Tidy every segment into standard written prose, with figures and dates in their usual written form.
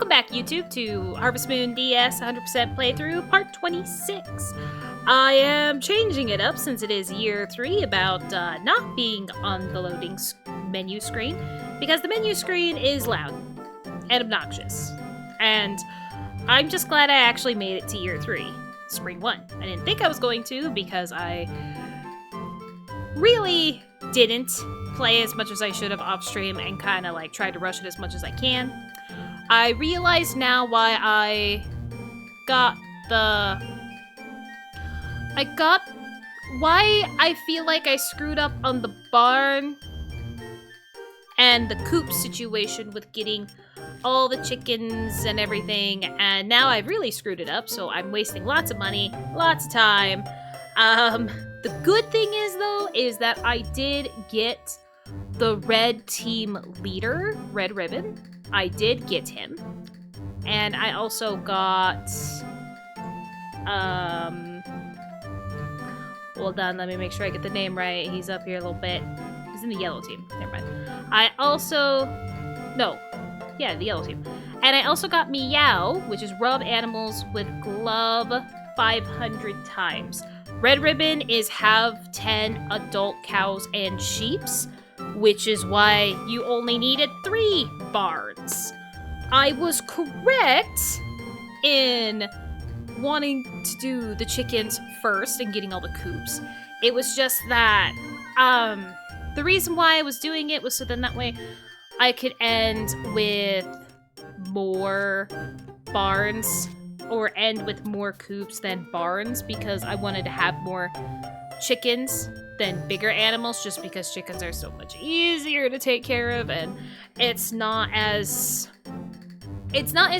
Welcome back, YouTube, to Harvest Moon DS 100% playthrough, part 26. I am changing it up since it is year 3 about not being on the loading menu screen, because the menu screen is loud and obnoxious. And I'm just glad I actually made it to year 3, Spring 1. I didn't think I was going to, because I really didn't play as much as I should have off stream and kind of like tried to rush it as much as I can. I realize now why why I feel like I screwed up on the barn and the coop situation with getting all the chickens and everything, and now I've really screwed it up, so I'm wasting lots of money, lots of time. The good thing is, though, is that I did get the red team leader, Red Ribbon. I did get him. And I also got, hold on, let me make sure I get the name right. He's up here a little bit. He's in the yellow team. Never mind. The yellow team. And I also got Meow, which is rub animals with glove 500 times. Red Ribbon is have 10 adult cows and sheeps, which is why you only needed 3 barns. I was correct in wanting to do the chickens first and getting all the coops. It was just that the reason why I was doing it was so then that way I could end with more barns or end with more coops than barns, because I wanted to have more chickens than bigger animals, just because chickens are so much easier to take care of, and it's not as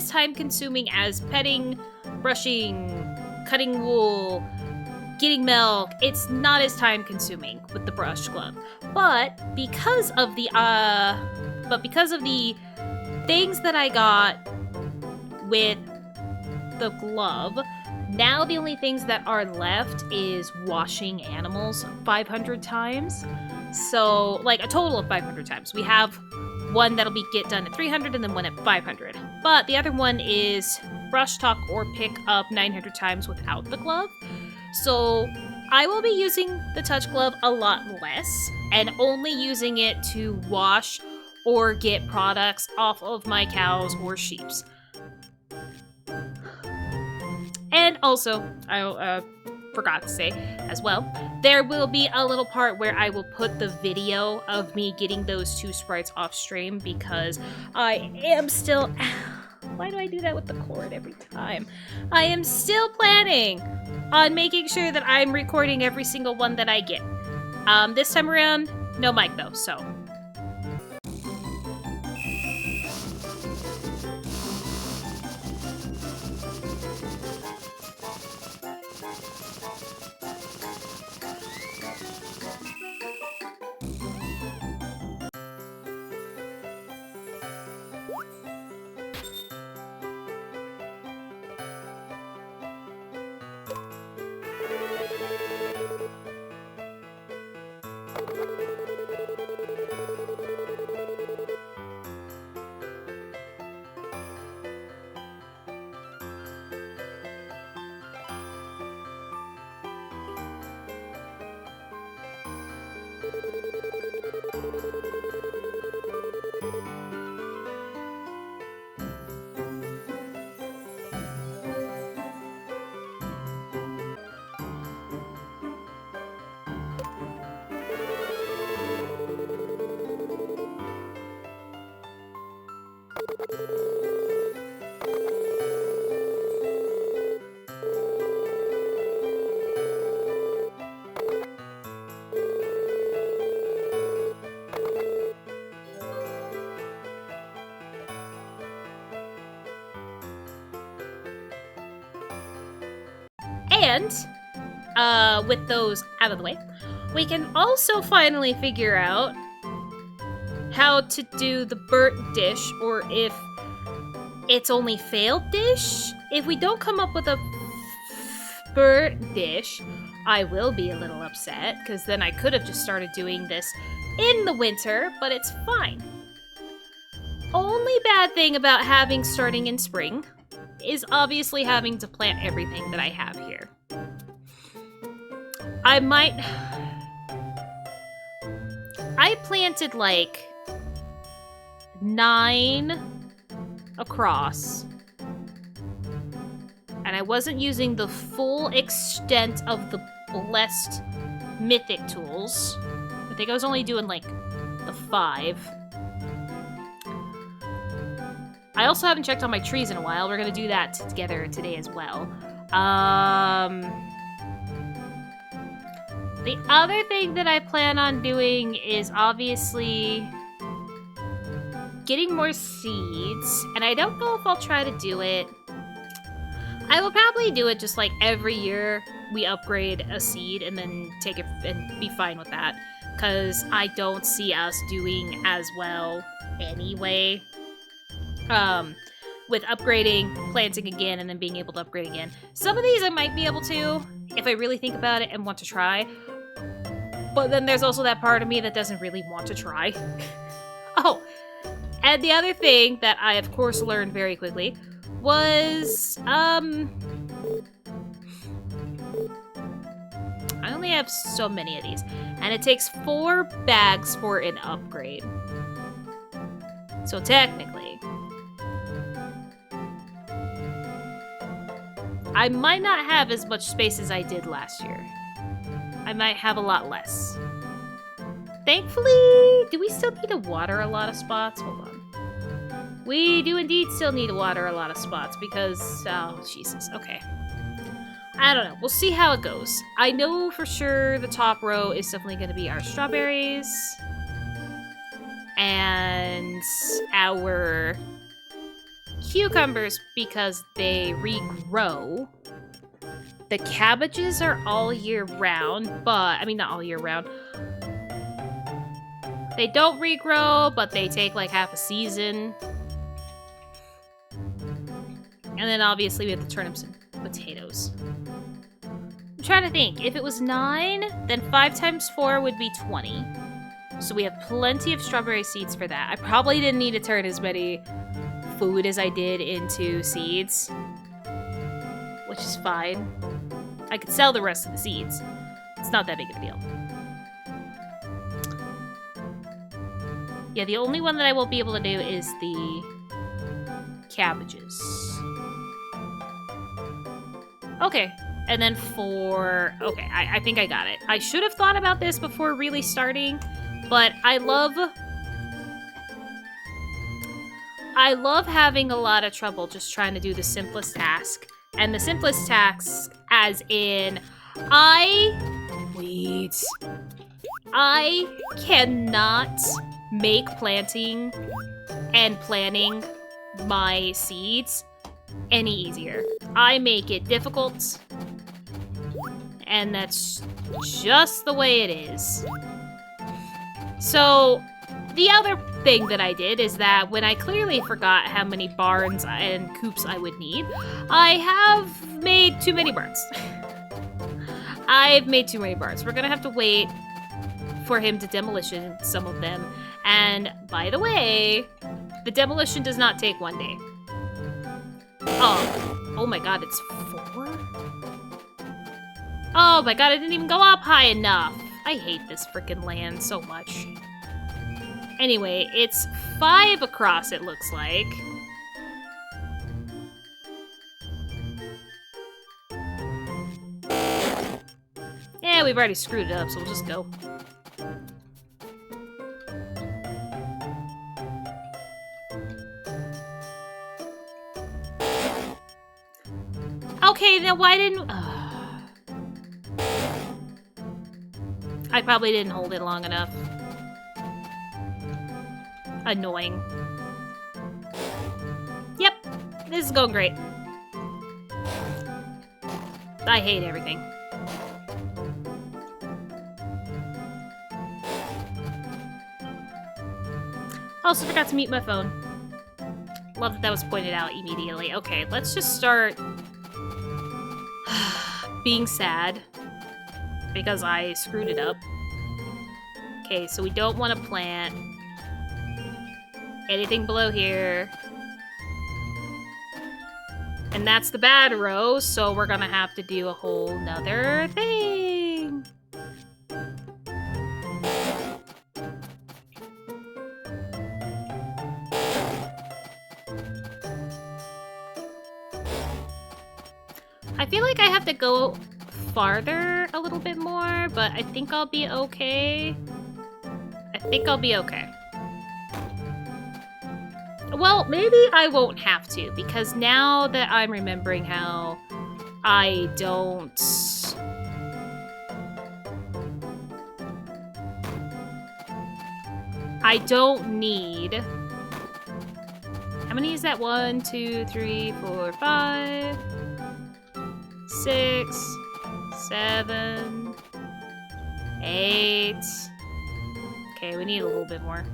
time consuming as petting, brushing, cutting wool, getting milk. It's not as time consuming with the brush glove. But because of the things that I got with the glove, now the only things that are left is washing animals 500 times. So, like, a total of 500 times. We have one that'll get done at 300 and then one at 500. But the other one is brush, talk, or pick up 900 times without the glove. So I will be using the touch glove a lot less and only using it to wash or get products off of my cows or sheeps. And also, I forgot to say as well, there will be a little part where I will put the video of me getting those 2 sprites off stream, because I am still... Why do I do that with the cord every time? I am still planning on making sure that I'm recording every single one that I get. This time around, no mic though, so... And, with those out of the way, we can also finally figure out how to do the burnt dish, or if it's only failed dish. If we don't come up with a burnt dish, I will be a little upset, because then I could have just started doing this in the winter, but it's fine. only bad thing about having starting in spring is obviously having to plant everything that I have here. I planted like 9 across. And I wasn't using the full extent of the blessed mythic tools. I think I was only doing like the 5. I also haven't checked on my trees in a while. We're gonna do that together today as well. The other thing that I plan on doing is obviously getting more seeds, and I don't know if I'll try to do it. I will probably do it just like every year we upgrade a seed and then take it and be fine with that, because I don't see us doing as well anyway. With upgrading, planting again, and then being able to upgrade again. Some of these I might be able to, if I really think about it and want to try. But then there's also that part of me that doesn't really want to try. Oh, and the other thing that I, of course, learned very quickly was, I only have so many of these, and it takes 4 bags for an upgrade. So technically, I might not have as much space as I did last year. I might have a lot less. Thankfully, do we still need to water a lot of spots? Hold on. We do indeed still need to water a lot of spots because, oh, Jesus, okay. I don't know. We'll see how it goes. I know for sure the top row is definitely going to be our strawberries and our cucumbers because they regrow. The cabbages are all year round, but, I mean, not all year round. They don't regrow, but they take like half a season. And then obviously we have the turnips and potatoes. I'm trying to think. If it was 9, then 5 times 4 would be 20. So we have plenty of strawberry seeds for that. I probably didn't need to turn as many food as I did into seeds, which is fine. I could sell the rest of the seeds. It's not that big of a deal. Yeah, the only one that I won't be able to do is the cabbages. Okay, and then for... Okay, I think I got it. I should have thought about this before really starting, but I love having a lot of trouble just trying to do the simplest task. And the simplest task as in, I cannot make planting and planning my seeds any easier. I make it difficult, and that's just the way it is. So, the other thing that I did is that when I clearly forgot how many barns and coops I would need, I have made too many barns. I've made too many barns. We're gonna have to wait for him to demolition some of them. And by the way, the demolition does not take 1 day. Oh my god, it's 4? Oh my god, it didn't even go up high enough. I hate this freaking land so much. Anyway, it's 5 across, it looks like. Yeah, we've already screwed it up, so we'll just go. Okay, then why didn't... I probably didn't hold it long enough. Annoying. Yep, this is going great. I hate everything. Also forgot to mute my phone. Love that was pointed out immediately. Okay, let's just start being sad because I screwed it up. Okay, so we don't want to plant anything below here. And that's the bad row, so we're gonna have to do a whole nother thing. I feel like I have to go farther a little bit more, but I think I'll be okay. I think I'll be okay. Well, maybe I won't have to, because now that I'm remembering how I don't need... How many is that? 1, 2, 3, 4, 5, 6, 7, 8. Okay, we need a little bit more.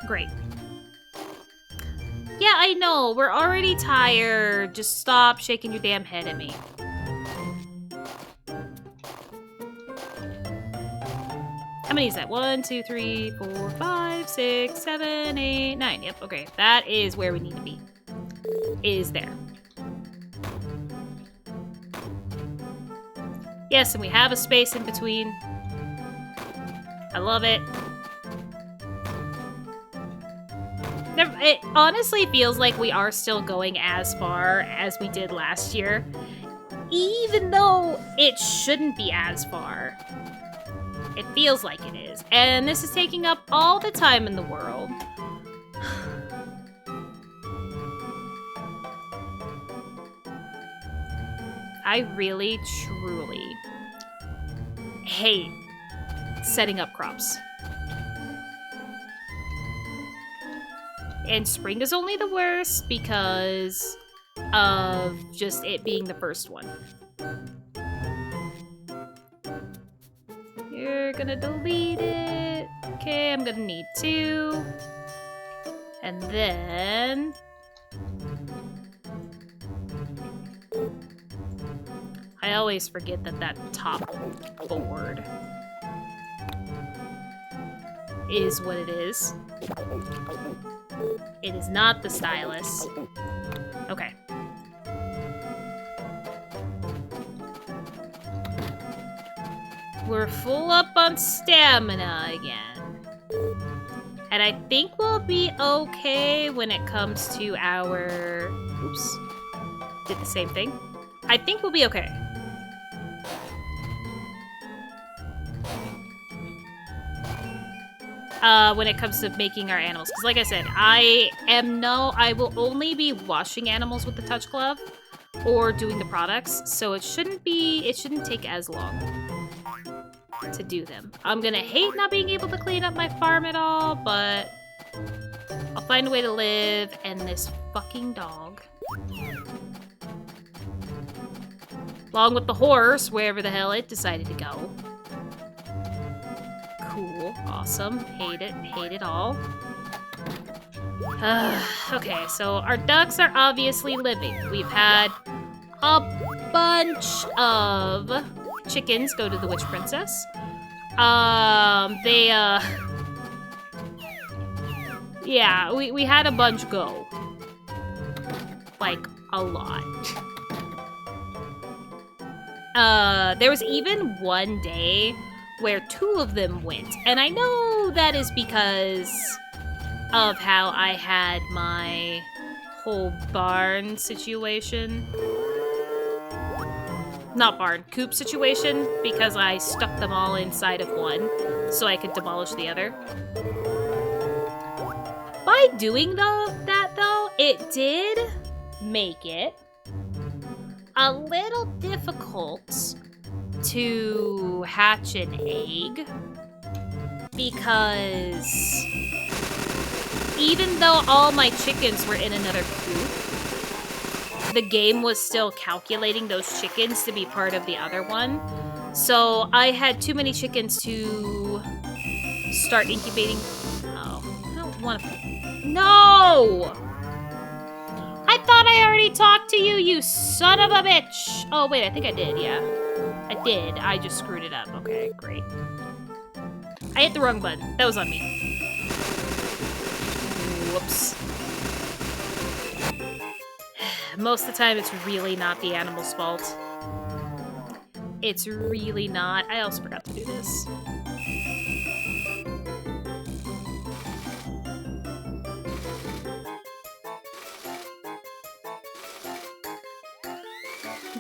Great. Yeah, I know. We're already tired. Just stop shaking your damn head at me. How many is that? 1, 2, 3, 4, 5, 6, 7, 8, 9. Yep, okay. That is where we need to be. Is there. Yes, and we have a space in between. I love it. It honestly feels like we are still going as far as we did last year, even though it shouldn't be as far. It feels like it is, and this is taking up all the time in the world. I really, truly hate setting up crops. And spring is only the worst because of just it being the first one. You're gonna delete it. Okay, I'm gonna need 2. And then... I always forget that top board is what it is. It is not the stylus. Okay. We're full up on stamina again. And I think we'll be okay when it comes to our... Oops. Did the same thing. I think we'll be okay. When it comes to making our animals. Because like I said, I will only be washing animals with the touch glove or doing the products, so it shouldn't take as long to do them. I'm gonna hate not being able to clean up my farm at all, but I'll find a way to live, and this fucking dog. Along with the horse, wherever the hell it decided to go. Cool, awesome, hate it all. Okay, so our ducks are obviously living. We've had a bunch of chickens go to the witch princess. Yeah, we had a bunch go. Like, a lot. There was even one day where 2 of them went. And I know that is because of how I had my whole barn situation. Not barn, coop situation, because I stuck them all inside of one so I could demolish the other. By doing that though, it did make it a little difficult to hatch an egg, because even though all my chickens were in another coop, the game was still calculating those chickens to be part of the other one. So I had too many chickens to start incubating. Oh, I don't want to... No! I thought I already talked to you, you son of a bitch! Oh, wait, I think I did, yeah. I did. I just screwed it up. Okay, great. I hit the wrong button. That was on me. Whoops. Most of the time, it's really not the animal's fault. It's really not. I also forgot to do this.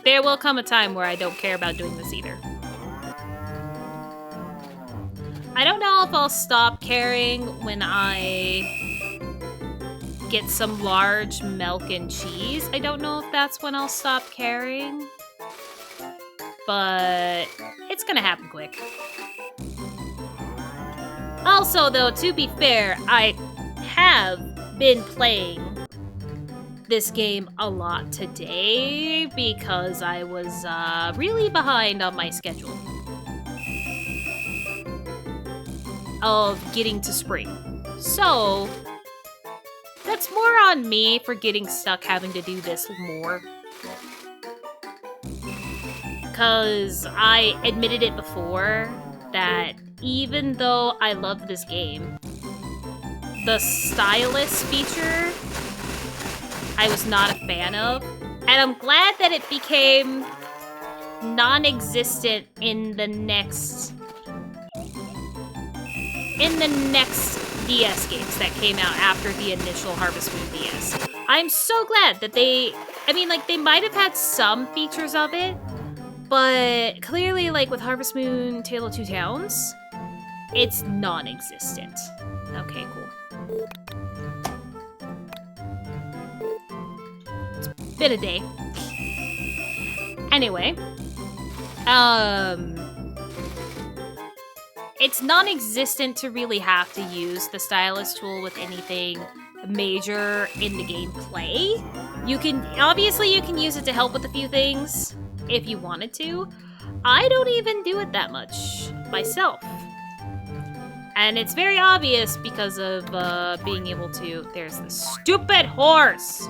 There will come a time where I don't care about doing this either. I don't know if I'll stop caring when I get some large milk and cheese. I don't know if that's when I'll stop caring. But it's gonna happen quick. Also, though, to be fair, I have been playing this game a lot today because I was really behind on my schedule of getting to spring. So that's more on me for getting stuck having to do this more. Because I admitted it before that even though I love this game, the stylus feature I was not a fan of. And I'm glad that it became non-existent in the next DS games that came out after the initial Harvest Moon DS. I'm so glad that they might have had some features of it, but clearly, like, with Harvest Moon Tale of Two Towns, it's non-existent. Okay, cool. It's been a day. Anyway, it's non-existent to really have to use the stylus tool with anything major in the gameplay. You can use it to help with a few things if you wanted to. I don't even do it that much myself. And it's very obvious because of being able to... There's the stupid horse!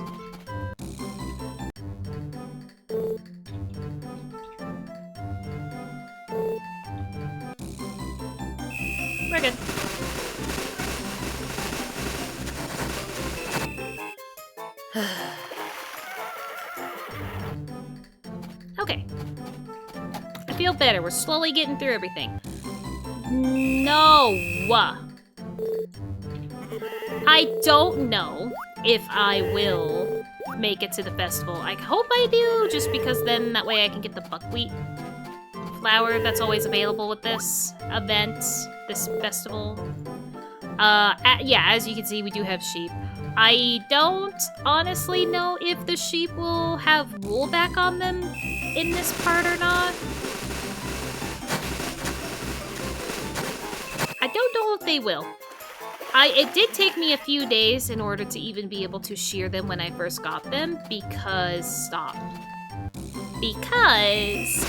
We're good. Okay. I feel better. We're slowly getting through everything. No! I don't know if I will make it to the festival. I hope I do, just because then that way I can get the buckwheat flour that's always available with this event, this festival. Yeah, as you can see, we do have sheep. I don't honestly know if the sheep will have wool back on them in this part or not. I don't know if they will. It did take me a few days in order to even be able to shear them when I first got them because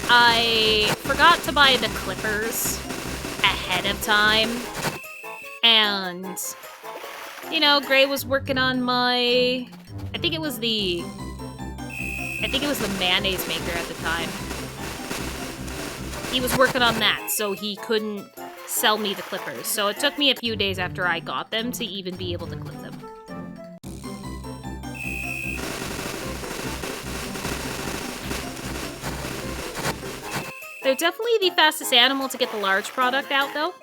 I forgot to buy the clippers ahead of time. And, you know, Gray was working on my... I think it was the mayonnaise maker at the time. He was working on that, so he couldn't sell me the clippers. So it took me a few days after I got them to even be able to clip them. They're definitely the fastest animal to get the large product out, though.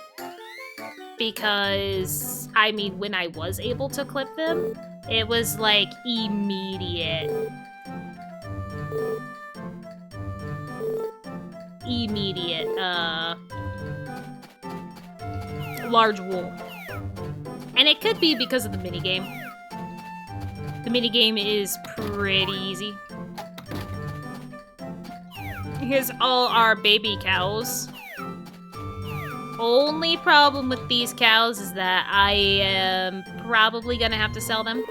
Because, I mean, when I was able to clip them, it was, like, immediate. Large wool. And it could be because of the minigame. The minigame is pretty easy. Here's all our baby cows. Only problem with these cows is that I am probably gonna have to sell them.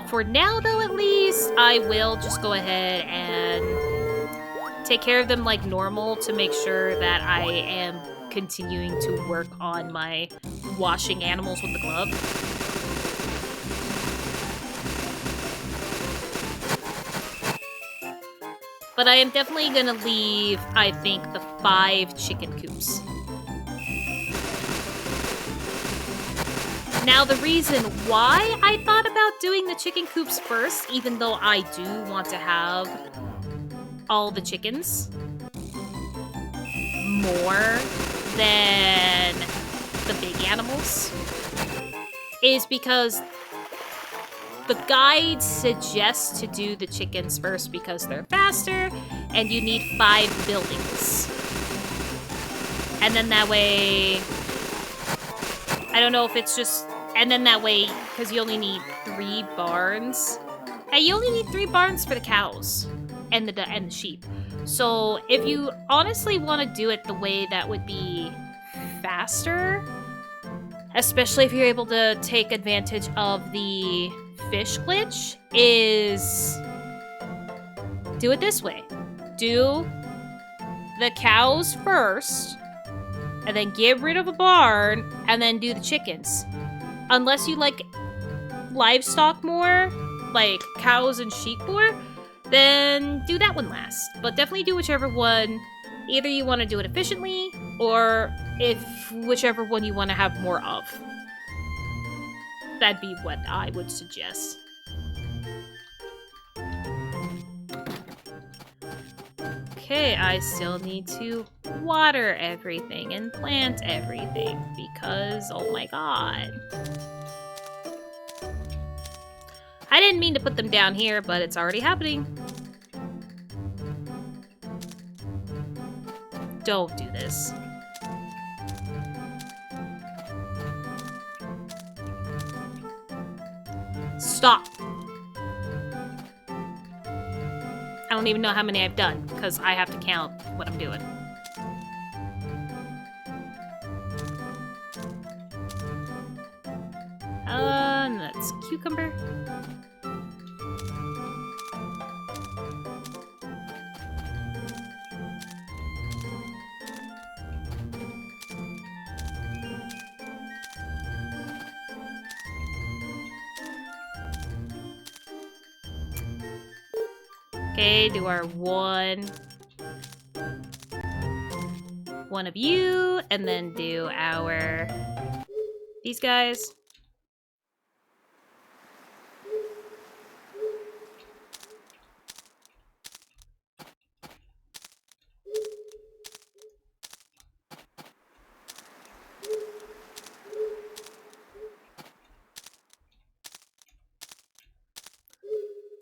For now, though, at least, I will just go ahead and take care of them like normal to make sure that I am continuing to work on my washing animals with the glove. But I am definitely gonna leave, I think, the 5 chicken coops. Now, the reason why I thought about doing the chicken coops first, even though I do want to have all the chickens more than the big animals, is because the guide suggests to do the chickens first because they're faster and you need 5 buildings. And then that way, I don't know if it's just, and then that way, because you only need 3 barns. And you only need 3 barns for the cows and the sheep. So if you honestly want to do it the way that would be faster, especially if you're able to take advantage of the fish glitch, is do it this way. Do the cows first, and then get rid of a barn, and then do the chickens. Unless you like livestock more, like cows and sheep more, then do that one last. But definitely do whichever one, either you want to do it efficiently, or if whichever one you want to have more of. That'd be what I would suggest. Okay, I still need to water everything and plant everything because, oh my god. I didn't mean to put them down here, but it's already happening. Don't do this. Stop. I don't even know how many I've done, because I have to count what I'm doing. And that's cucumber. Okay, do our one of you, and then do our these guys.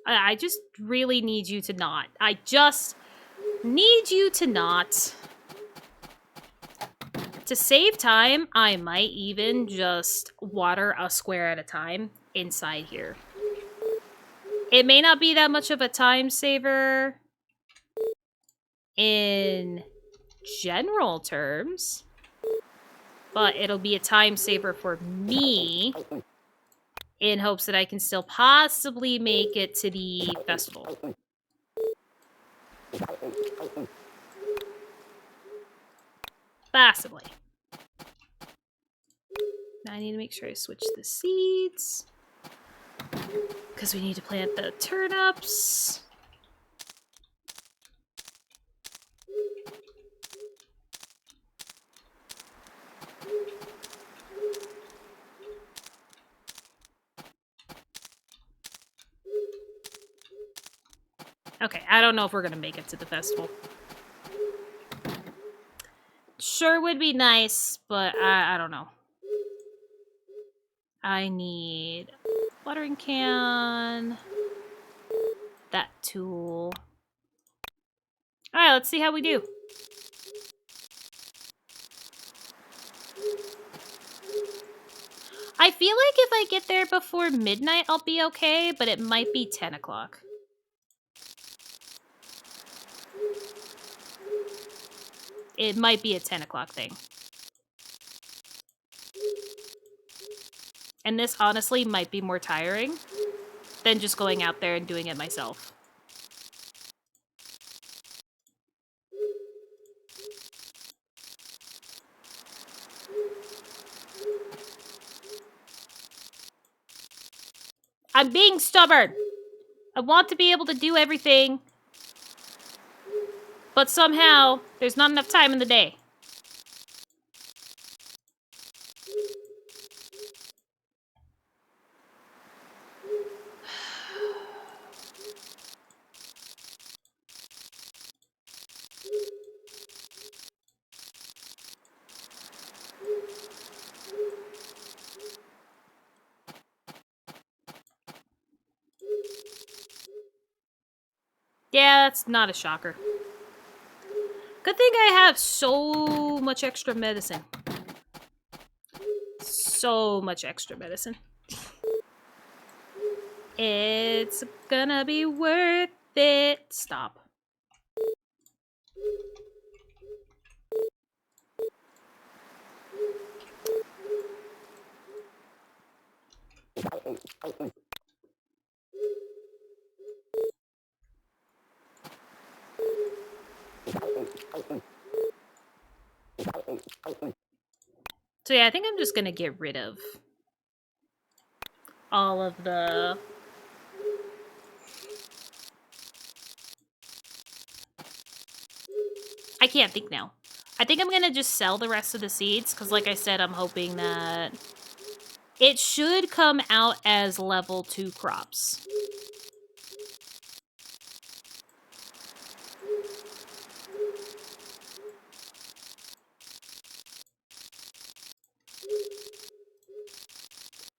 I just really need you to not. I just need you to not. To save time, I might even just water a square at a time inside here. It may not be that much of a time saver in general terms, but it'll be a time saver for me in hopes that I can still possibly make it to the festival. Possibly. Now I need to make sure I switch the seeds, because we need to plant the turnips. Okay, I don't know if we're gonna make it to the festival. Sure would be nice, but I don't know. I need watering can, that tool. Alright, let's see how we do. I feel like if I get there before midnight, I'll be okay, but it might be 10 o'clock. It might be a 10 o'clock thing. And this honestly might be more tiring than just going out there and doing it myself. I'm being stubborn. I want to be able to do everything But somehow, there's not enough time in the day. Yeah, that's not a shocker. Good thing I have so much extra medicine. So much extra medicine. It's gonna be worth it. Stop. So yeah, I think I'm just gonna get rid of all of the... I can't think now. I think I'm gonna just sell the rest of the seeds, because like I said, I'm hoping that it should come out as level 2 crops.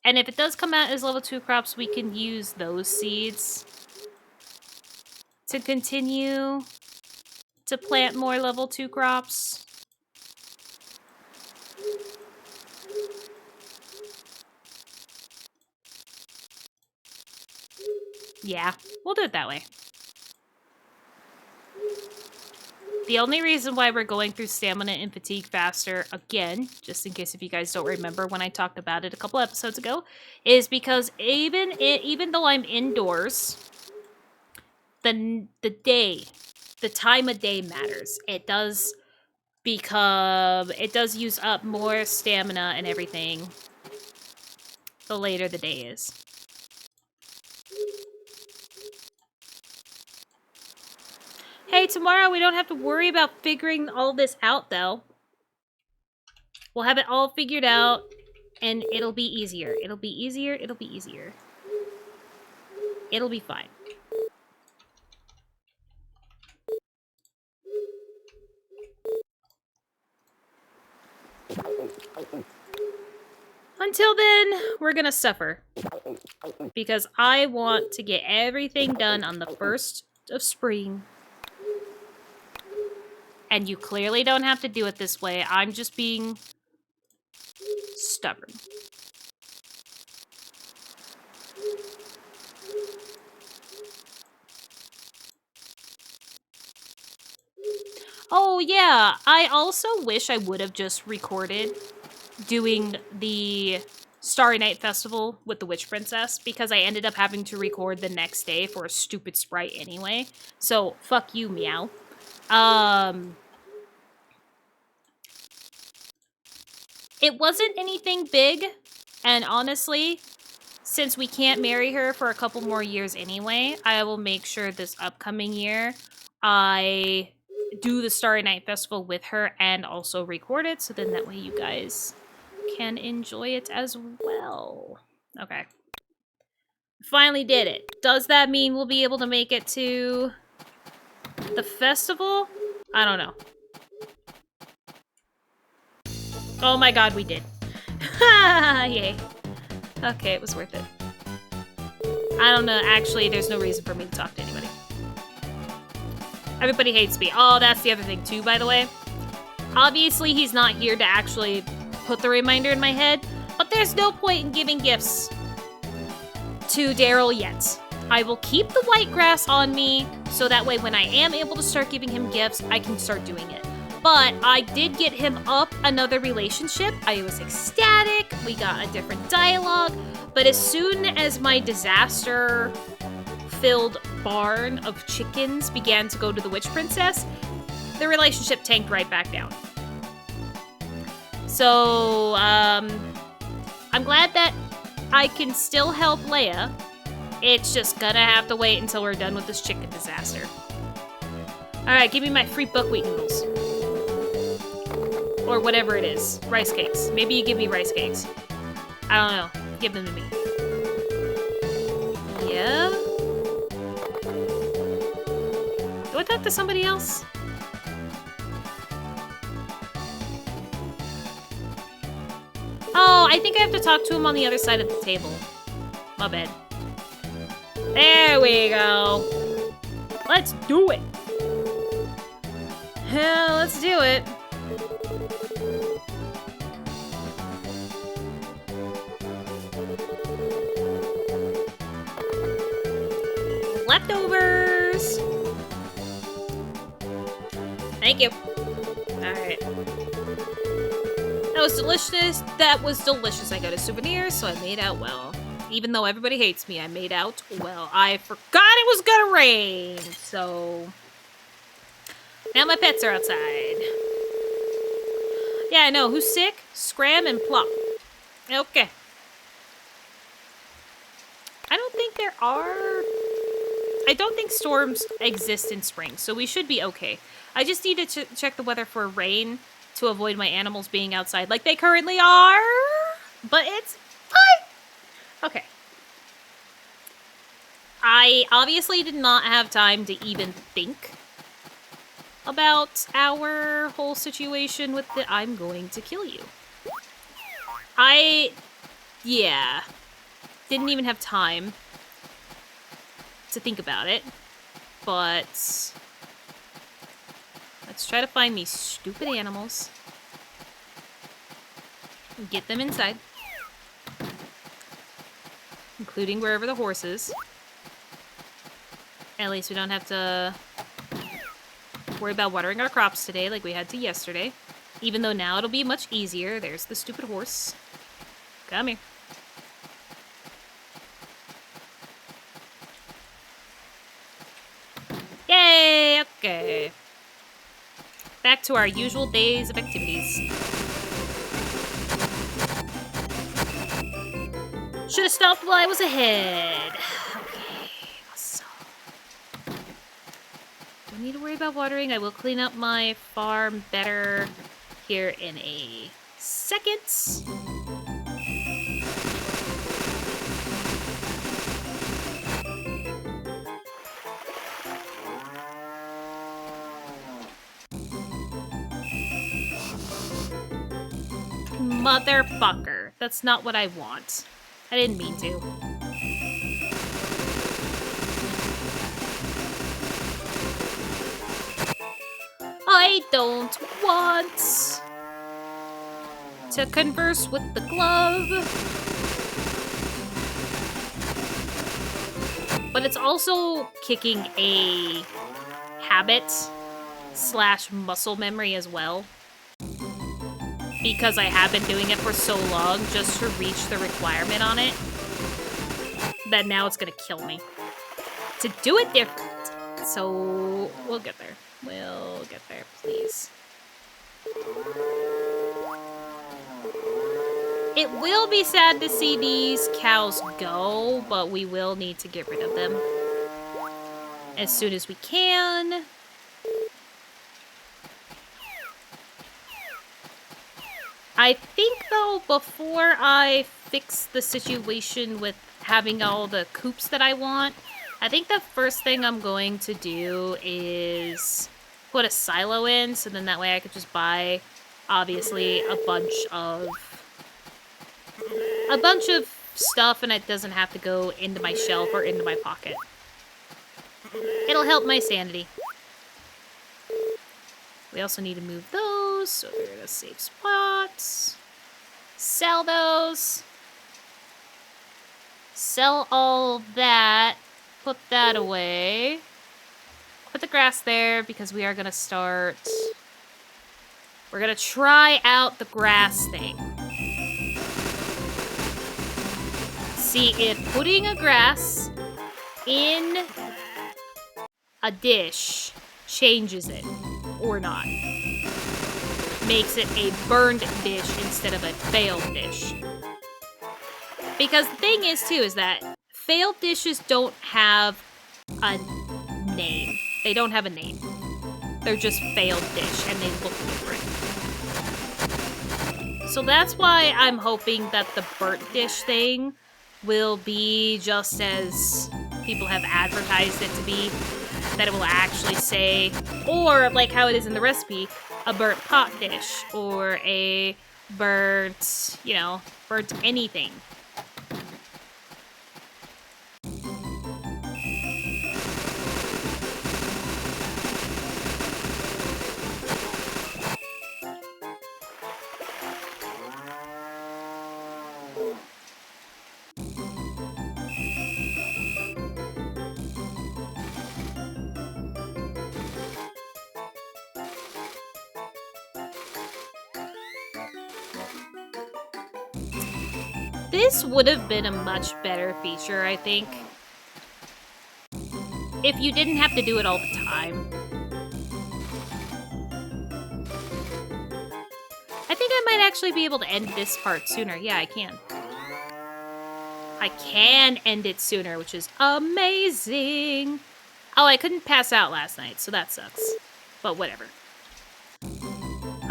And if it does come out as level 2 crops, we can use those seeds to continue to plant more level 2 crops. Yeah, we'll do it that way. The only reason why we're going through stamina and fatigue faster, again, just in case if you guys don't remember when I talked about it a couple episodes ago, is because even though I'm indoors, the time of day matters. It does use up more stamina and everything the later the day is. Hey, tomorrow we don't have to worry about figuring all this out, though. We'll have it all figured out, and it'll be easier. It'll be easier. It'll be easier. It'll be fine. Until then, we're gonna suffer. Because I want to get everything done on the 1st of spring. And you clearly don't have to do it this way. I'm just being stubborn. Oh, yeah. I also wish I would have just recorded doing the Starry Night Festival with the Witch Princess, because I ended up having to record the next day for a stupid sprite anyway. So, fuck you, meow. It wasn't anything big, and honestly, since we can't marry her for a couple more years anyway, I will make sure this upcoming year I do the Starry Night Festival with her and also record it, so then that way you guys can enjoy it as well. Okay. Finally did it. Does that mean we'll be able to make it to the festival? I don't know. Oh my god, we did. Yay. Okay, it was worth it. I don't know. Actually, there's no reason for me to talk to anybody. Everybody hates me. Oh, that's the other thing too, by the way. Obviously, he's not here to actually put the reminder in my head, but there's no point in giving gifts to Daryl yet. I will keep the white grass on me, so that way when I am able to start giving him gifts, I can start doing it. But I did get him up another relationship. I was ecstatic. We got a different dialogue. But as soon as my disaster-filled barn of chickens began to go to the Witch Princess, the relationship tanked right back down. So, I'm glad that I can still help Leia. It's just gonna have to wait until we're done with this chicken disaster. Alright, give me my free buckwheat noodles. Or whatever it is. Rice cakes. Maybe you give me rice cakes. I don't know. Give them to me. Yeah? Do I talk to somebody else? Oh, I think I have to talk to him on the other side of the table. My bad. There we go. Let's do it. Hell, let's do it. Leftovers. Thank you. Alright. That was delicious. That was delicious. I got a souvenir, so I made out well. Even though everybody hates me, I made out well. I forgot it was gonna rain, so... Now my pets are outside. Yeah, I know. Who's sick? Scram and plop. Okay. I don't think there are... I don't think storms exist in spring, so we should be okay. I just need to check the weather for rain to avoid my animals being outside like they currently are. But it's fine. Okay. I obviously did not have time to even think about our whole situation with the I'm going to kill you. Yeah. Didn't even have time to think about it. But let's try to find these stupid animals. And get them inside. Including wherever the horse is. At least we don't have to worry about watering our crops today like we had to yesterday. Even though now it'll be much easier. There's the stupid horse. Come here. Yay! Okay. Back to our usual days of activities. Should have stopped while I was ahead. Okay, so... Don't need to worry about watering. I will clean up my farm better here in a second. Motherfucker. That's not what I want. I didn't mean to. I don't want to converse with the glove. But it's also kicking a habit / muscle memory as well. Because I have been doing it for so long just to reach the requirement on it, that now it's gonna kill me to do it different. So we'll get there. We'll get there, please. It will be sad to see these cows go, but we will need to get rid of them as soon as we can. I think, though, before I fix the situation with having all the coops that I want, I think the first thing I'm going to do is put a silo in, so then that way I could just buy, obviously, a bunch of stuff, and it doesn't have to go into my shelf or into my pocket. It'll help my sanity. We also need to move those, so they're in a safe spot. Sell those. Sell all that. Put that away. Put the grass there, because we are going to start... We're going to try out the grass thing. See if putting a grass in a dish changes it. Or not. Makes it a burned dish instead of a failed dish. Because the thing is, too, is that failed dishes don't have a name. They don't have a name. They're just failed dish, and they look different. So that's why I'm hoping that the burnt dish thing will be just as people have advertised it to be. That it will actually say, or like how it is in the recipe, a burnt pot dish, or a burnt, you know, burnt anything. This would have been a much better feature, I think, if you didn't have to do it all the time. I think I might actually be able to end this part sooner. Yeah, I can. I can end it sooner, which is amazing. Oh, I couldn't pass out last night, so that sucks. But whatever.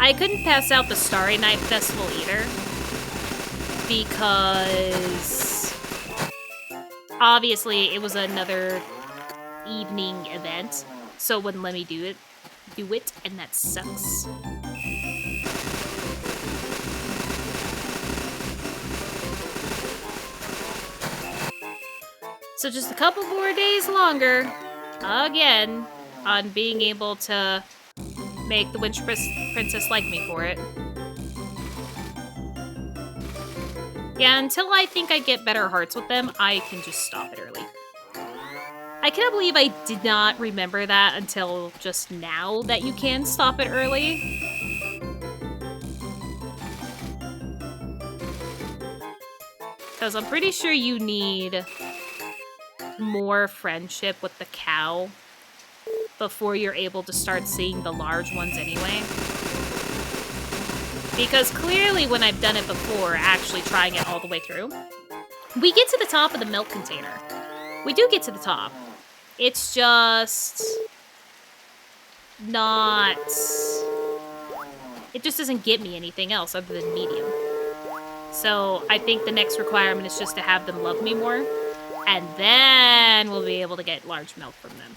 I couldn't pass out the Starry Night Festival either, because obviously it was another evening event, so it wouldn't let me do it, and that sucks. So just a couple more days longer, again, on being able to make the Witch Princess like me for it. Yeah, until I think I get better hearts with them, I can just stop it early. I cannot believe I did not remember that until just now, that you can stop it early. Because I'm pretty sure you need more friendship with the cow before you're able to start seeing the large ones anyway. Because clearly when I've done it before, actually trying it all the way through, we get to the top of the milk container. We do get to the top. It's just not... It just doesn't get me anything else other than medium. So I think the next requirement is just to have them love me more, and then we'll be able to get large milk from them.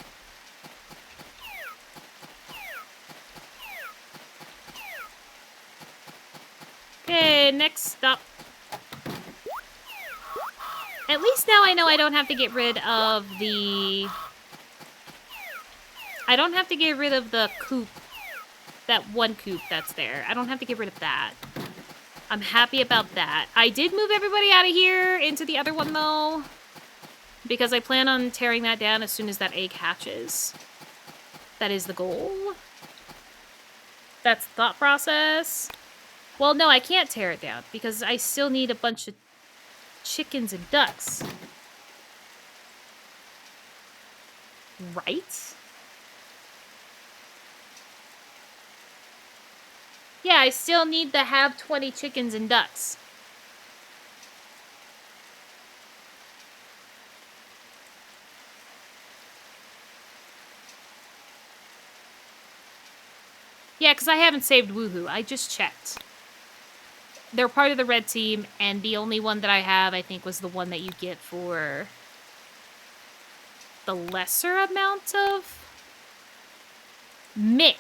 Okay, next stop. At least now I know I don't have to get rid of the... I don't have to get rid of the coop. That one coop that's there. I don't have to get rid of that. I'm happy about that. I did move everybody out of here into the other one, though, because I plan on tearing that down as soon as that egg hatches. That is the goal. That's the thought process. Well, no, I can't tear it down because I still need a bunch of chickens and ducks. Right? Yeah, I still need to have 20 chickens and ducks. Yeah, because I haven't saved Woohoo. I just checked. They're part of the red team, and the only one that I have, I think, was the one that you get for the lesser amount of Mick.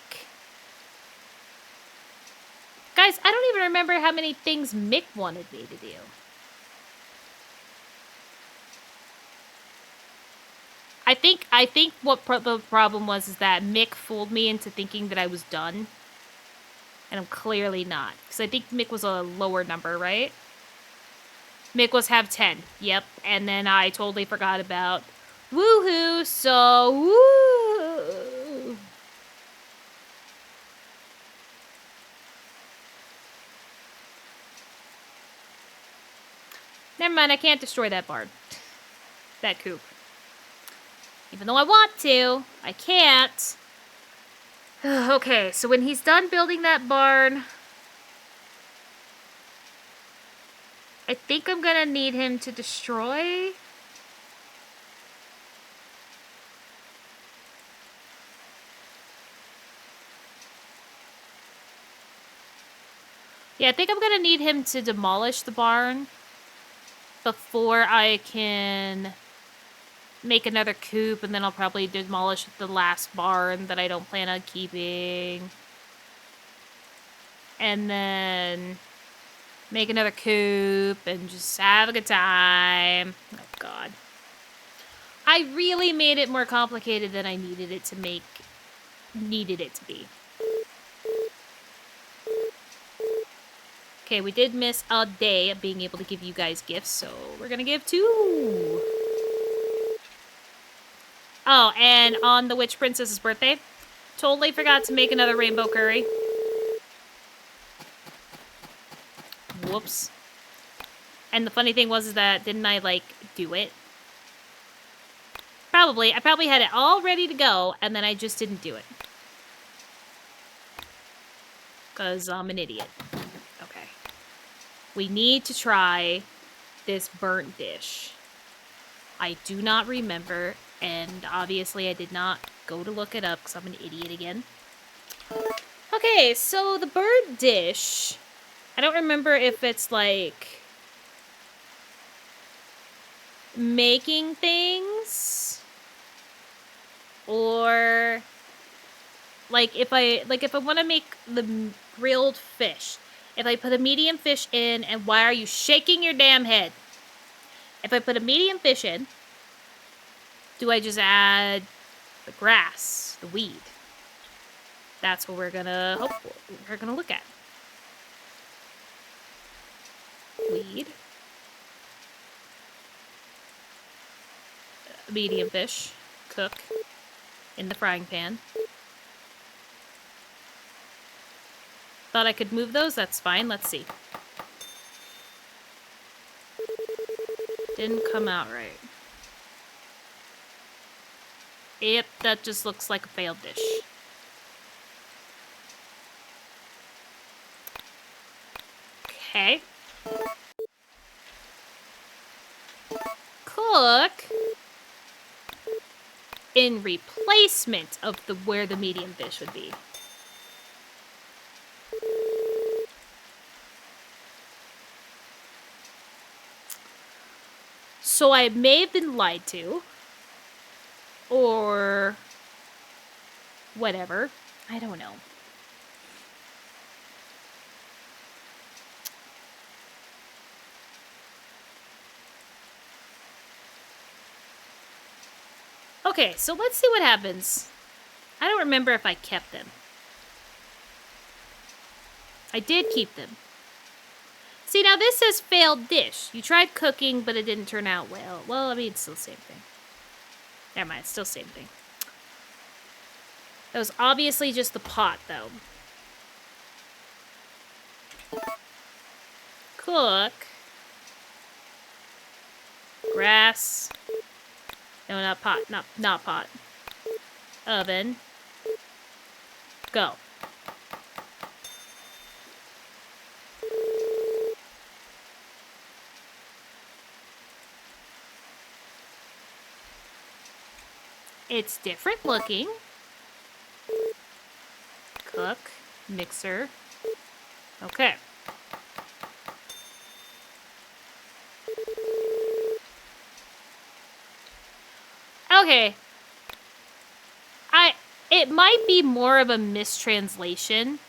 Guys, I don't even remember how many things Mick wanted me to do. I think what the problem was is that Mick fooled me into thinking that I was done. And I'm clearly not. Because I think Mick was a lower number, right? Mick was have 10. Yep. And then I totally forgot about Woohoo, so woo! Never mind, I can't destroy that barn. That coop. Even though I want to, I can't. Okay, so when he's done building that barn, I think I'm gonna need him to destroy... Yeah, I think I'm gonna need him to demolish the barn before I can make another coop, and then I'll probably demolish the last barn that I don't plan on keeping. And then make another coop and just have a good time. Oh, God. I really made it more complicated than I needed it to be. Okay, we did miss a day of being able to give you guys gifts, so we're gonna give 2. Oh, and on the Witch Princess's birthday, totally forgot to make another rainbow curry. Whoops. And the funny thing was that, didn't I, like, do it? Probably. I probably had it all ready to go, and then I just didn't do it. Because I'm an idiot. Okay. We need to try this burnt dish. I do not remember, and obviously I did not go to look it up because I'm an idiot again. Okay, so the burnt dish, I don't remember if it's like making things or like if I want to make the grilled fish, if I put a medium fish in, and why are you shaking your damn head? If I put a medium fish in, do I just add the grass, the weed? That's what we're gonna look at. Weed. Medium fish. Cook. In the frying pan. Thought I could move those? That's fine. Let's see. Didn't come out right. Yep, that just looks like a failed dish. Okay. Cook in replacement of where the medium fish would be. So I may have been lied to. Or whatever. I don't know. Okay, so let's see what happens. I don't remember if I kept them. I did keep them. See, now this says failed dish. You tried cooking, but it didn't turn out well. Well, I mean, it's still the same thing. Never mind, it's still the same thing. That was obviously just the pot, though. Cook. Grass. No, not pot. Not pot. Oven. Go. It's different looking. Cook. Mixer. Okay. Okay. It might be more of a mistranslation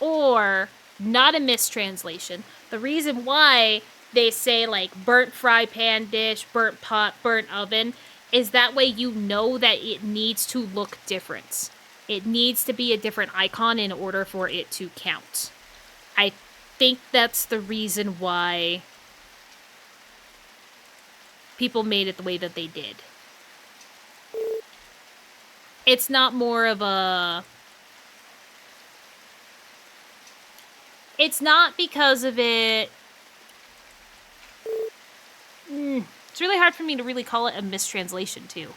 or not a mistranslation. The reason why they say like burnt fry pan dish, burnt pot, burnt oven is that way you know that it needs to look different. It needs to be a different icon in order for it to count. I think that's the reason why people made it the way that they did. It's not more of a... It's not because of it... It's really hard for me to really call it a mistranslation, too.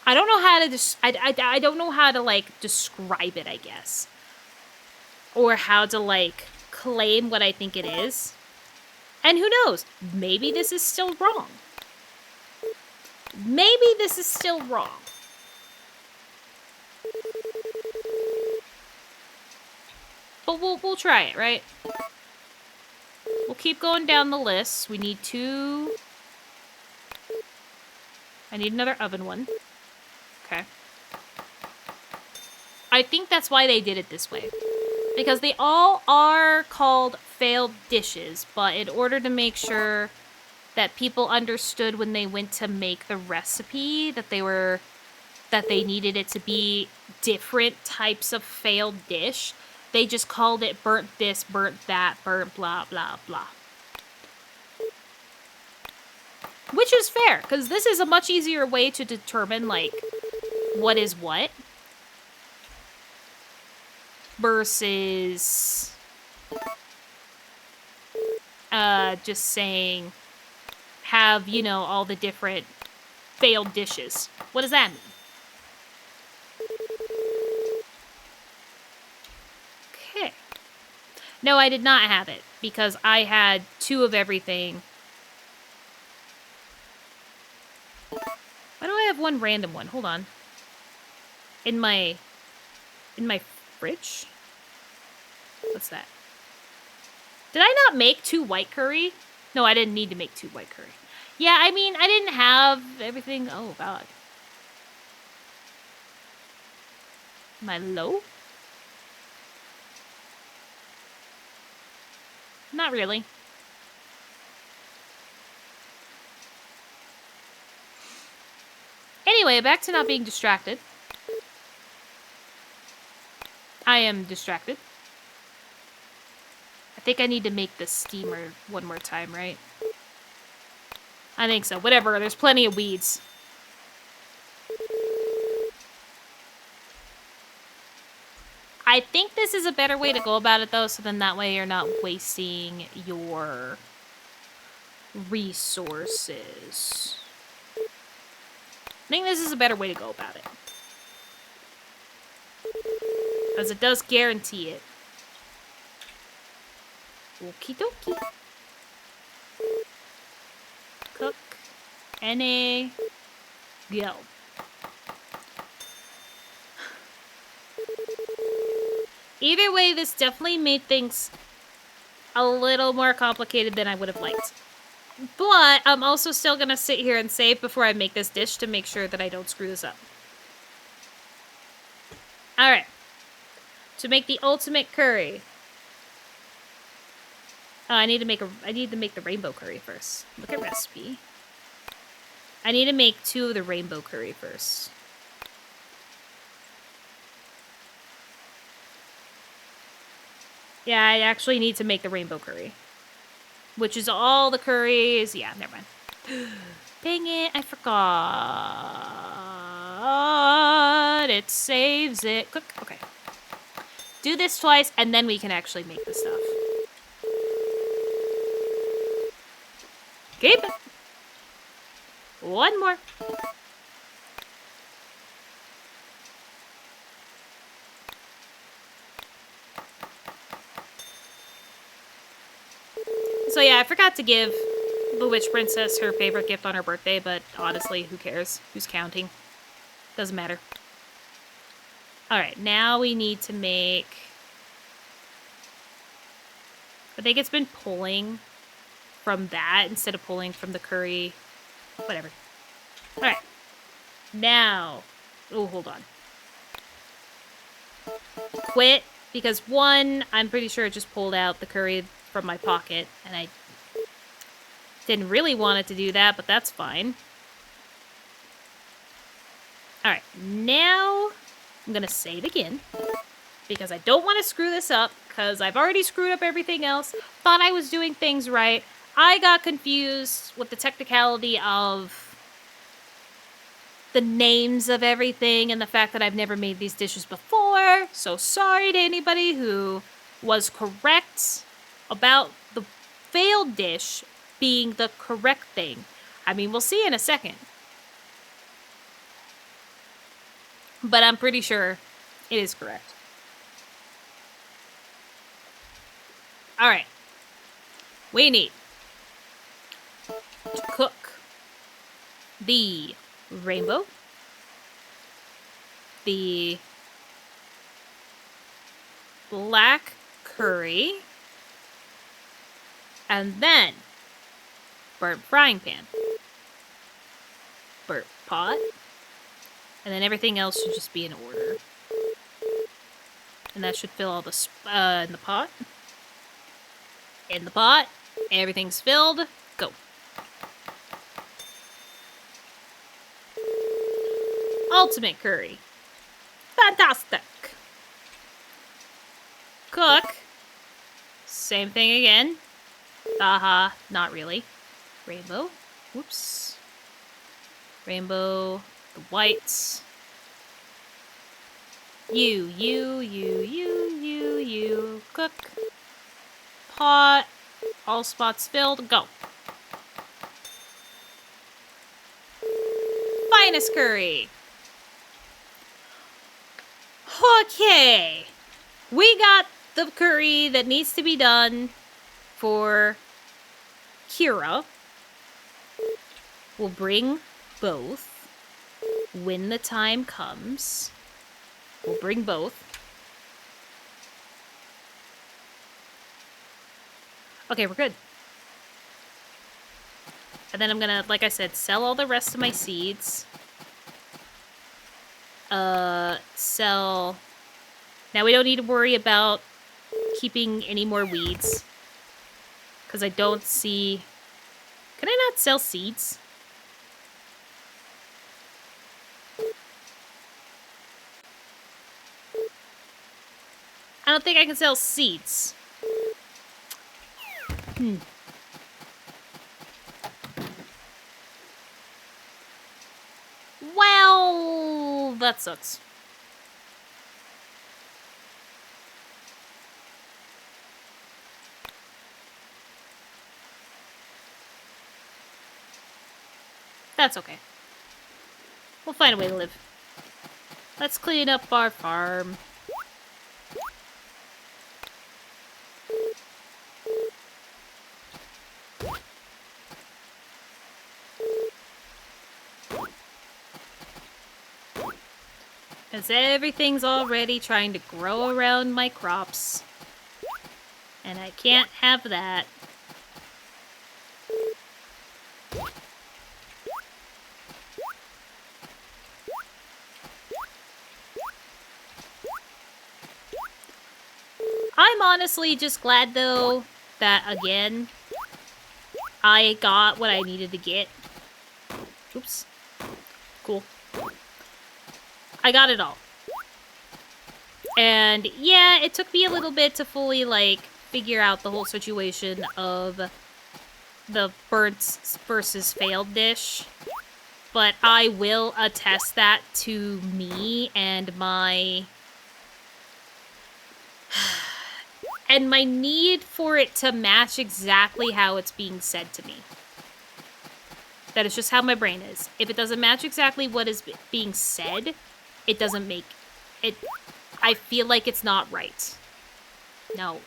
I don't know how to... I don't know how to, like, describe it, I guess. Or how to, like, claim what I think it is. And who knows? Maybe this is still wrong. Maybe this is still wrong. But we'll try it, right? We'll keep going down the list. We need 2. I need another oven one. Okay. I think that's why they did it this way. Because they all are called failed dishes, but in order to make sure that people understood when they went to make the recipe that they needed it to be different types of failed dish, they just called it burnt this, burnt that, burnt blah, blah, blah. Which is fair, because this is a much easier way to determine, like, what is what. Versus just saying have, you know, all the different failed dishes. What does that mean? Okay. No, I did not have it because I had 2 of everything. Why do I have 1 random one? Hold on. In my fridge? What's that? Did I not make 2 white curry? No, I didn't need to make 2 white curry. Yeah, I mean, I didn't have everything. Oh, God. Am I low? Not really. Anyway, back to not being distracted. I am distracted. I think I need to make the steamer 1 more time, right? I think so. Whatever, there's plenty of weeds. I think this is a better way to go about it, though, so then that way you're not wasting your resources. I think this is a better way to go about it. As it does guarantee it. Okie dokie. Cook. NA. Go. Either way, this definitely made things a little more complicated than I would have liked. But I'm also still going to sit here and save before I make this dish to make sure that I don't screw this up. Alright. To make the ultimate curry. Oh, I need to make the rainbow curry first. Look at recipe. I need to make 2 of the rainbow curry first. Yeah, I actually need to make the rainbow curry. Which is all the curries. Yeah, never mind. Dang it, I forgot. It saves it. Cook. Okay. Do this twice, and then we can actually make the stuff. Keep it. 1 more. So yeah, I forgot to give the Witch Princess her favorite gift on her birthday, but honestly, who cares? Who's counting? Doesn't matter. Alright, now we need to make... I think it's been pulling from that instead of pulling from the curry. Whatever. Alright. Now... Oh, hold on. Quit, because 1, I'm pretty sure it just pulled out the curry from my pocket, and I didn't really want it to do that, but that's fine. Alright, now I'm gonna save again, because I don't want to screw this up, because I've already screwed up everything else, thought I was doing things right. I got confused with the technicality of the names of everything and the fact that I've never made these dishes before, so sorry to anybody who was correct about the failed dish being the correct thing. I mean, we'll see in a second. But I'm pretty sure it is correct. Alright. We need to cook the rainbow, the black curry. And then burnt frying pan. Burnt pot. And then everything else should just be in order. And that should fill all the in the pot. In the pot. Everything's filled. Go. Ultimate curry. Fantastic. Cook. Same thing again. Haha, not really. Rainbow. Whoops. Rainbow. The whites. You. Cook. Pot. All spots filled. Go. Finest curry. Okay. We got the curry that needs to be done for Kira. We'll bring both when the time comes. We'll bring both. Okay, we're good. And then I'm gonna, like I said, sell all the rest of my seeds. Sell... Now we don't need to worry about keeping any more weeds. Because I don't see... Can I not sell seeds? I don't think I can sell seeds. Well, that sucks. That's okay. We'll find a way to live. Let's clean up our farm. Because everything's already trying to grow around my crops. And I can't have that. I'm honestly just glad, though, that, again, I got what I needed to get. Oops. Cool. I got it all. And, yeah, it took me a little bit to fully, like, figure out the whole situation of the burnt versus failed dish. But I will attest that to me and my... and my need for it to match exactly how it's being said to me. That is just how my brain is. If it doesn't match exactly what is being said, it doesn't make it... I feel like it's not right. No.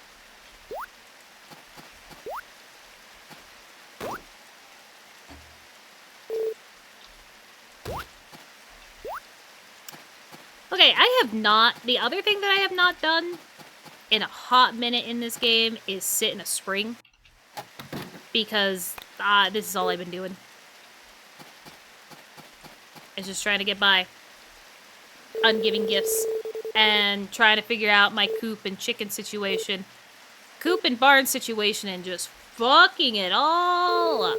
Okay, I have not... The other thing that I have not done in a hot minute in this game is sit in a spring. Because this is all I've been doing. It's just trying to get by. Ungiving gifts. And trying to figure out my coop and chicken situation. Coop and barn situation and just fucking it all up.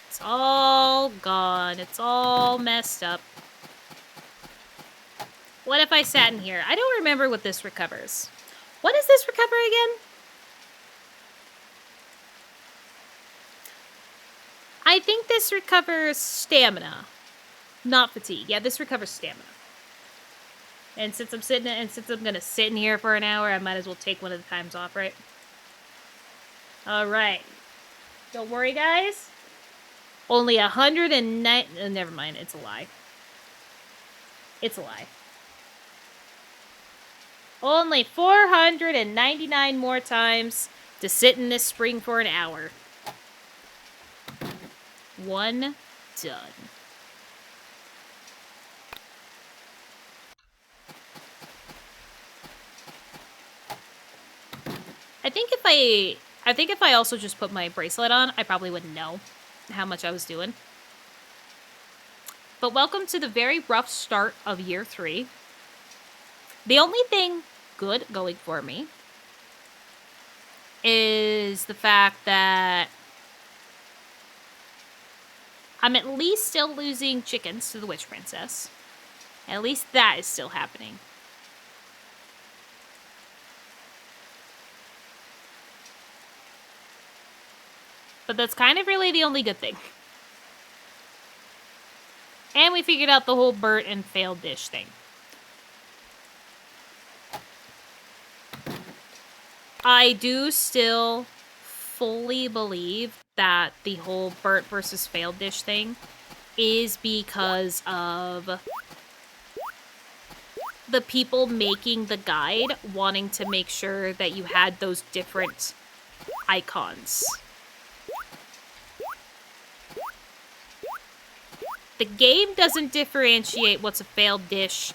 It's all gone. It's all messed up. What if I sat in here? I don't remember what this recovers. What does this recover again? I think this recovers stamina. Not fatigue. Yeah, this recovers stamina. And since I'm gonna sit in here for an hour, I might as well take one of the times off, right? Alright. Don't worry, guys. Only 109... never mind, it's a lie. It's a lie. Only 499 more times to sit in this spring for an hour. One done. I think if I also just put my bracelet on, I probably wouldn't know how much I was doing. But welcome to the very rough start of year 3. The only thing good going for me is the fact that I'm at least still losing chickens to the Witch Princess. At least that is still happening. But that's kind of really the only good thing. And we figured out the whole burnt and failed dish thing. I do still fully believe that the whole burnt versus failed dish thing is because of the people making the guide wanting to make sure that you had those different icons. The game doesn't differentiate what's a failed dish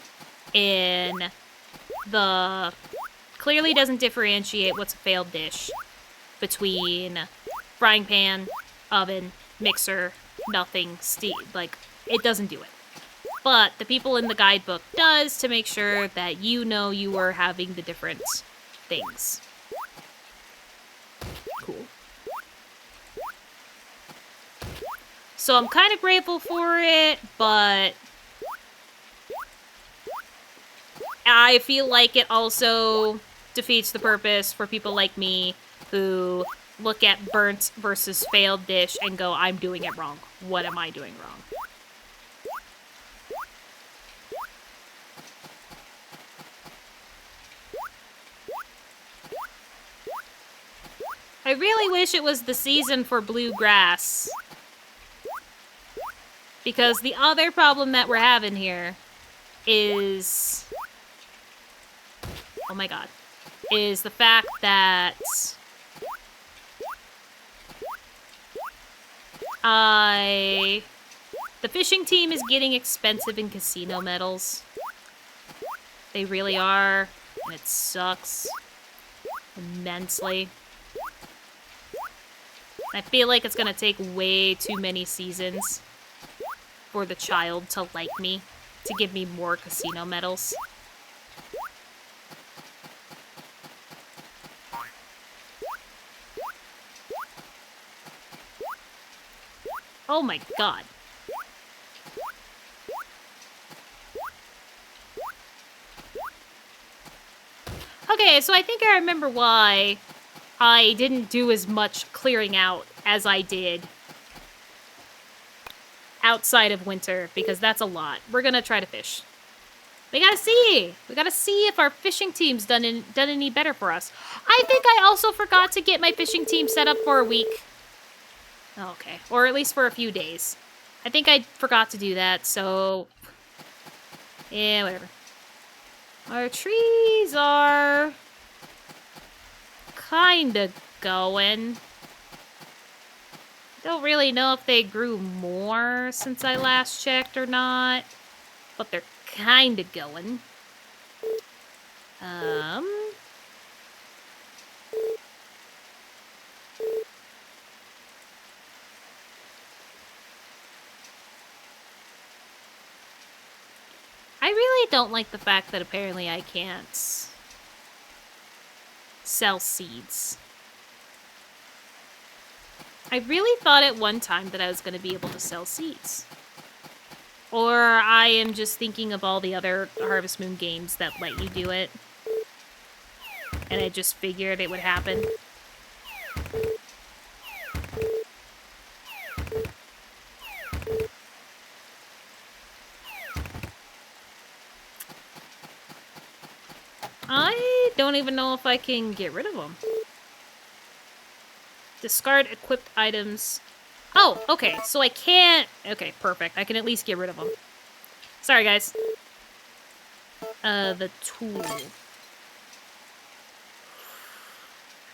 in the... Clearly doesn't differentiate what's a failed dish between frying pan, oven, mixer, nothing, steam. Like, it doesn't do it. But the people in the guidebook does to make sure that you know you are having the different things. Cool. So I'm kind of grateful for it, but I feel like it also defeats the purpose for people like me who look at burnt versus failed dish and go, I'm doing it wrong. What am I doing wrong? I really wish it was the season for bluegrass. Because the other problem that we're having here is... Oh my god. Is the fact that... The fishing team is getting expensive in casino medals. They really are. And it sucks. Immensely. I feel like it's gonna take way too many seasons for the child to like me, to give me more casino medals. Oh my god. Okay, so I think I remember why I didn't do as much clearing out as I did outside of winter, because that's a lot. We're gonna try to fish. We gotta see. We gotta see if our fishing team's done any better for us. I think I also forgot to get my fishing team set up for a week. Okay, or at least for a few days. I think I forgot to do that, so... Yeah, whatever. Our trees are... kinda going. Don't really know if they grew more since I last checked or not, but they're kinda going. I really don't like the fact that apparently I can't sell seeds. I really thought at one time that I was going to be able to sell seeds. Or I am just thinking of all the other Harvest Moon games that let you do it. And I just figured it would happen. I don't even know if I can get rid of them. Discard equipped items. Oh, okay. So I can't... Okay, perfect. I can at least get rid of them. Sorry, guys. The tool.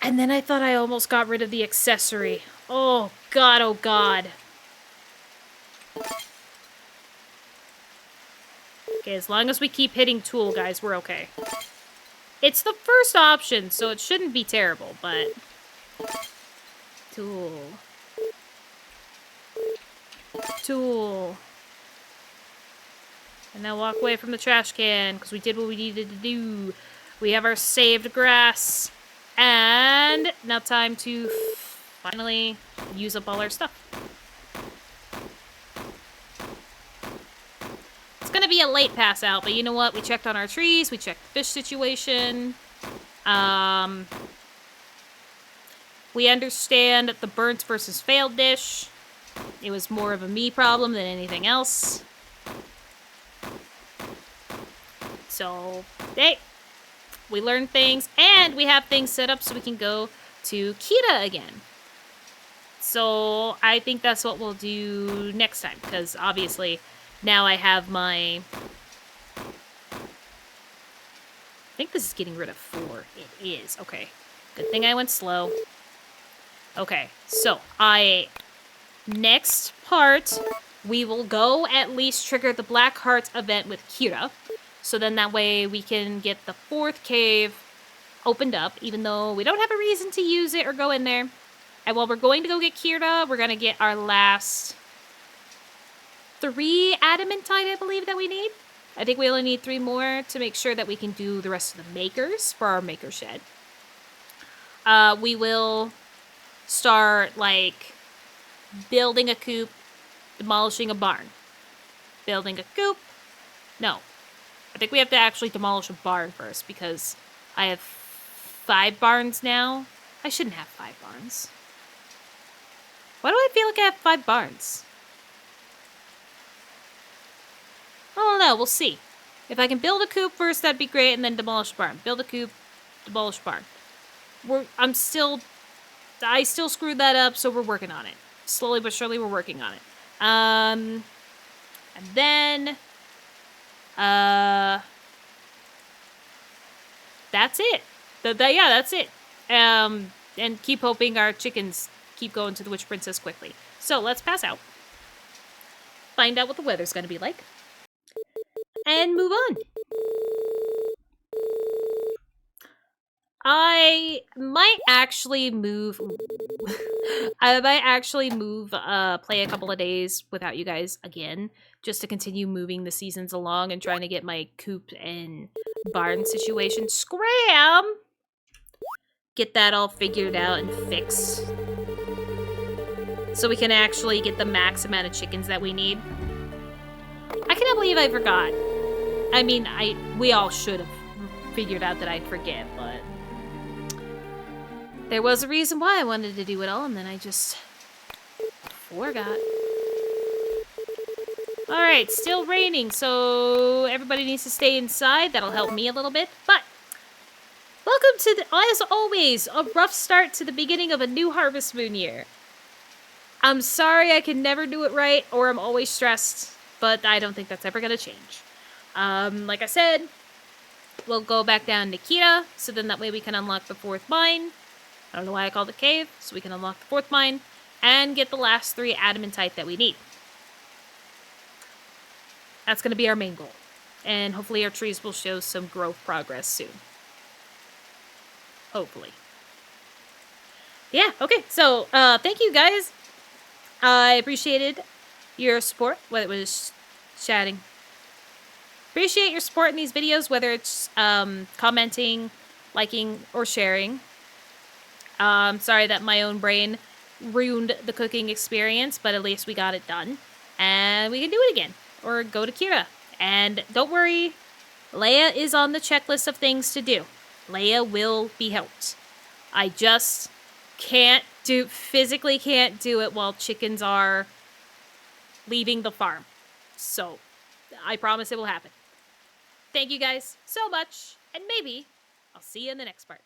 And then I thought I almost got rid of the accessory. Oh, God, oh, God. Okay, as long as we keep hitting tool, guys, we're okay. It's the first option, so it shouldn't be terrible, but... Tool. Tool. And now walk away from the trash can, because we did what we needed to do. We have our saved grass. And now time to finally use up all our stuff. It's going to be a late pass out, but you know what? We checked on our trees. We checked the fish situation. We understand the burnt versus failed dish. It was more of a me problem than anything else. So, hey, we learned things, and we have things set up so we can go to Kita again. So, I think that's what we'll do next time, because obviously now I have my... I think this is getting rid of 4. It is. Okay. Good thing I went slow. Okay, so next part, we will go at least trigger the Black Heart event with Kira. So then that way we can get the 4th cave opened up, even though we don't have a reason to use it or go in there. And while we're going to go get Kira, we're going to get our last 3 adamantite, I believe, that we need. I think we only need 3 more to make sure that we can do the rest of the makers for our maker shed. We will start, like, building a coop, demolishing a barn. Building a coop. No. I think we have to actually demolish a barn first, because I have 5 barns now. I shouldn't have 5 barns. Why do I feel like I have 5 barns? I don't know. We'll see. If I can build a coop first, that'd be great, and then demolish a barn. Build a coop, demolish a barn. I still screwed that up, so we're working on it. Slowly but surely, we're working on it. And then... that's it. Yeah, that's it. And keep hoping our chickens keep going to the Witch Princess quickly. So, let's pass out. Find out what the weather's gonna be like. And move on. I might actually move... play a couple of days without you guys again, just to continue moving the seasons along and trying to get my coop and barn situation scram! Get that all figured out and fixed. So we can actually get the max amount of chickens that we need. I cannot believe I forgot. I mean, we all should have figured out that I'd forget, but... there was a reason why I wanted to do it all, and then I just forgot. Alright, still raining, so everybody needs to stay inside. That'll help me a little bit, but welcome to, as always, a rough start to the beginning of a new Harvest Moon year. I'm sorry I can never do it right, or I'm always stressed, but I don't think that's ever going to change. Like I said, we'll go back down to Kita, so then that way we can unlock the 4th mine. I don't know why I called it cave, so we can unlock the 4th mine, and get the last 3 adamantite that we need. That's going to be our main goal. And hopefully our trees will show some growth progress soon. Hopefully. Yeah, okay, so, thank you guys. I appreciated your support, whether it was chatting. Appreciate your support in these videos, whether it's, commenting, liking, or sharing. Sorry that my own brain ruined the cooking experience, but at least we got it done. And we can do it again. Or go to Kira. And don't worry, Leia is on the checklist of things to do. Leia will be helped. I just physically can't do it while chickens are leaving the farm. So, I promise it will happen. Thank you guys so much, and maybe I'll see you in the next part.